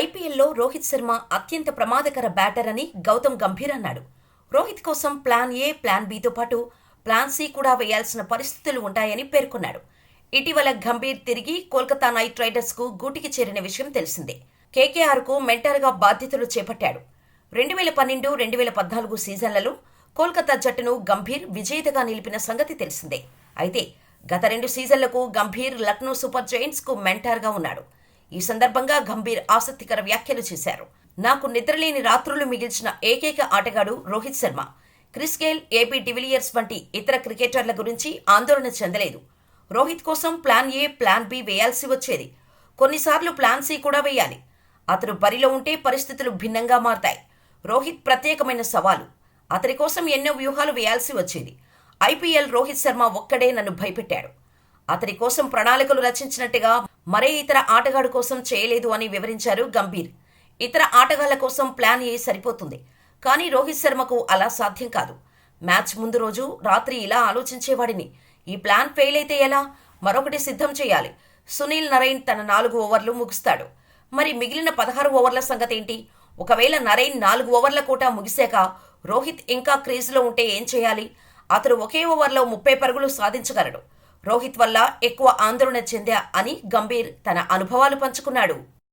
ఐపీఎల్లో రోహిత్ శర్మ అత్యంత ప్రమాదకర బ్యాటర్ అని గౌతమ్ గంభీర్ అన్నాడు. రోహిత్ కోసం ప్లాన్ ఏ, ప్లాన్ బితో పాటు ప్లాన్ సి కూడా వేయాల్సిన పరిస్థితులు ఉంటాయని పేర్కొన్నాడు. ఇటీవల గంభీర్ తిరిగి కోల్కతా నైట్ రైడర్స్కు గూటికి చేరిన విషయం తెలిసిందే. కేకేఆర్కు మెంటర్గా బాధ్యతలు చేపట్టాడు. 2012-2014 సీజన్లలో కోల్కతా జట్టును గంభీర్ విజేతగా నిలిపిన సంగతి తెలిసిందే. అయితే గత 2 సీజన్లకు గంభీర్ లక్నో సూపర్ జైంట్స్కు మెంటార్గా ఉన్నాడు. ఈ సందర్భంగా గంభీర్ ఆసక్తికర వ్యాఖ్యలు చేశారు. నాకు నిద్రలేని రాత్రులు మిగిల్చిన ఏకైక ఆటగాడు Rohit Sharma. Chris Gayle, AB de Villiers వంటి ఇతర క్రికెటర్ల గురించి ఆందోళన చెందలేదు. రోహిత్ కోసం ప్లాన్ ఏ, ప్లాన్ బి వేయాల్సి వచ్చేది. కొన్నిసార్లు ప్లాన్ సి కూడా వేయాలి. అతను బరిలో ఉంటే పరిస్థితులు భిన్నంగా మారతాయి. రోహిత్ ప్రత్యేకమైన సవాలు. అతని కోసం ఎన్నో వ్యూహాలు వేయాల్సి వచ్చేది. ఐపీఎల్ రోహిత్ శర్మ ఒక్కడే నన్ను భయపెట్టాడు. అతని కోసం ప్రణాళికలు రచించినట్టుగా మరే ఇతర ఆటగాడు కోసం చేయలేదు అని వివరించారు గంభీర్. ఇతర ఆటగాళ్ల కోసం ప్లాన్ ఏ సరిపోతుంది, కానీ రోహిత్ శర్మకు అలా సాధ్యం కాదు. మ్యాచ్ ముందు రోజు రాత్రి ఇలా ఆలోచించేవాడిని. ఈ ప్లాన్ ఫెయిల్ అయితే ఎలా? మరొకటి సిద్ధం చేయాలి. సునీల్ నరైన్ తన 4 ఓవర్లు ముగిస్తాడు. మరి మిగిలిన 16 ఓవర్ల సంగతేంటి? ఒకవేళ నరైన్ 4 ఓవర్ల కోటా ముగిశాక రోహిత్ ఇంకా క్రీజులో ఉంటే ఏం చేయాలి? అతడు ఒకే ఓవర్లో 30 పరుగులు సాధించగలడు. రోహిత్ వల్ల ఎక్కువ ఆందోళన చెందా అని గంభీర్ తన అనుభవాలు పంచుకున్నాడు.